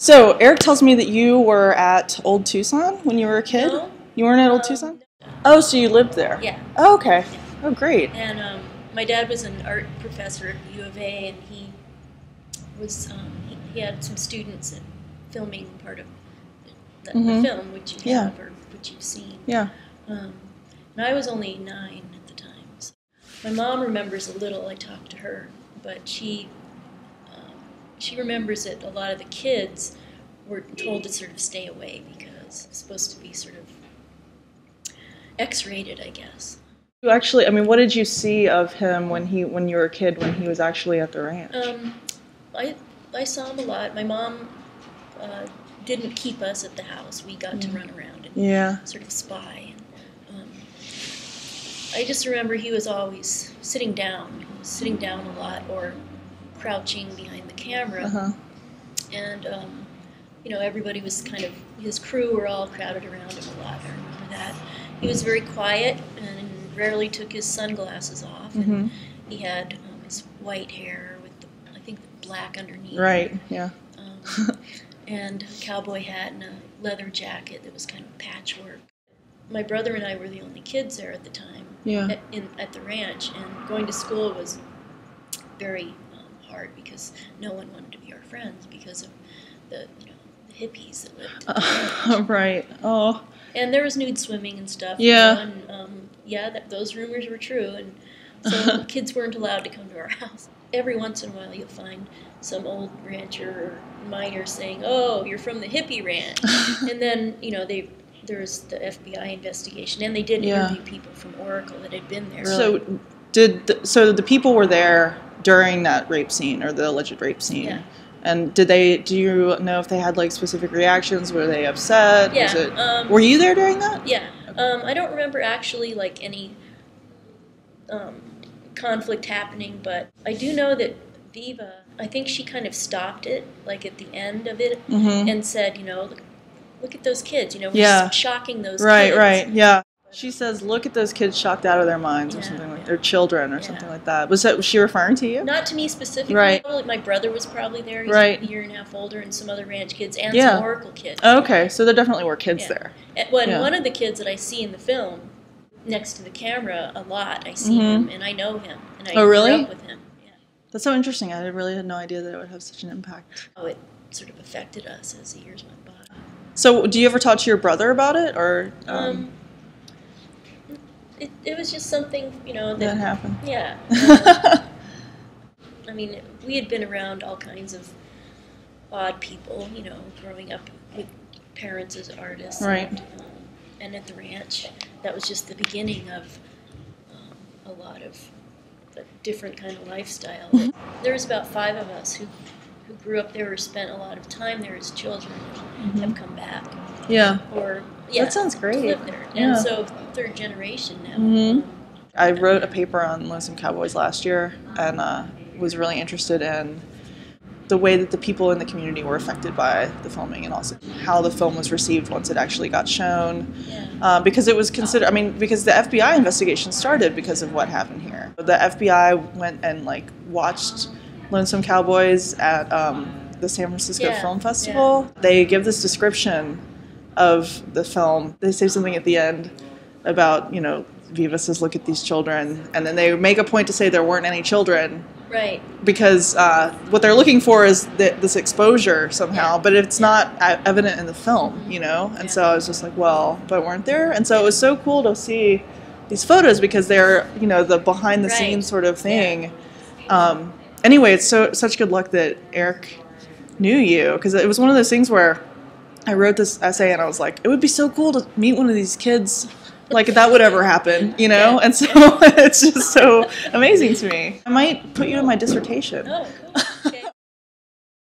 So Eric tells me that you were at Old Tucson when you were a kid? No. You weren't at Old Tucson? Oh, so you lived there? Yeah. Oh, okay. Oh, great. And my dad was an art professor at U of A, and he was he had some students in filming part of the film, which you have or which you've seen. Yeah. And I was only 9 at the time. So my mom remembers a little. I talked to her, but she remembers that a lot of the kids were told to sort of stay away because it's supposed to be sort of X-rated, I guess. You actually, I mean, what did you see of him when you were a kid, when he was actually at the ranch? I saw him a lot. My mom didn't keep us at the house. We got to run around and sort of spy. And, I just remember he was always sitting down. He was sitting down a lot or crouching behind the camera. And, you know, everybody was kind of, his crew were all crowded around him a lot. I remember that. He was very quiet and rarely took his sunglasses off. And he had his white hair with, I think, the black underneath. Right, yeah. And a cowboy hat and a leather jacket that was kind of patchwork. My brother and I were the only kids there at the time at the ranch, and going to school was very hard because no one wanted to be our friends because of the hippies that lived at the ranch. Right. Oh. And there was nude swimming and stuff. Yeah. You know, and those rumors were true, and so kids weren't allowed to come to our house. Every once in a while, you'll find some old rancher or miner saying, "Oh, you're from the hippie ranch," and then there's the FBI investigation, and they did interview people from Oracle that had been there. So so the people were there during that rape scene or the alleged rape scene? Yeah. And do you know if they had like specific reactions? Were they upset? Yeah. Were you there during that? Yeah. I don't remember actually like any conflict happening, but I do know that Viva, I think she kind of stopped it like at the end of it and said, look at those kids, we're just shocking those kids. Right, yeah. She says, look at those kids shocked out of their minds or something like their children or something like that. Was she referring to you? Not to me specifically. Right. My brother was probably there. He's a year and a half older, and some other ranch kids and some Oracle kids. Okay, so there definitely were kids there. And one of the kids that I see in the film next to the camera a lot, I see him and I know him. And I grew up with him. Yeah. That's so interesting. I really had no idea that it would have such an impact. Oh, it sort of affected us as the years went by. So do you ever talk to your brother about it? Or It was just something, that happened. Yeah. I mean, we had been around all kinds of odd people, growing up with parents as artists. Right. And at the ranch, that was just the beginning of a lot of a different kind of lifestyle. There was about 5 of us who grew up there or spent a lot of time there as children and have come back. Yeah. That sounds great. Live there. And so 3rd generation now. I wrote a paper on Lonesome Cowboys last year and was really interested in the way that the people in the community were affected by the filming and also how the film was received once it actually got shown. Yeah. Because it was considered, because the FBI investigation started because of what happened here. The FBI went and watched Lonesome Cowboys at the San Francisco Film Festival. Yeah. They give this description of the film. They say something at the end about, Viva says, look at these children, and then they make a point to say there weren't any children. Right. Because what they're looking for is this exposure somehow, but it's not evident in the film, And so I was just like, well, but weren't there? And so it was so cool to see these photos because they're, the behind-the-scenes sort of thing. Yeah. Anyway, it's such good luck that Eric knew you, because it was one of those things where I wrote this essay and I was like, it would be so cool to meet one of these kids, if that would ever happen, And so it's just so amazing to me. I might put you in my dissertation. Oh, cool.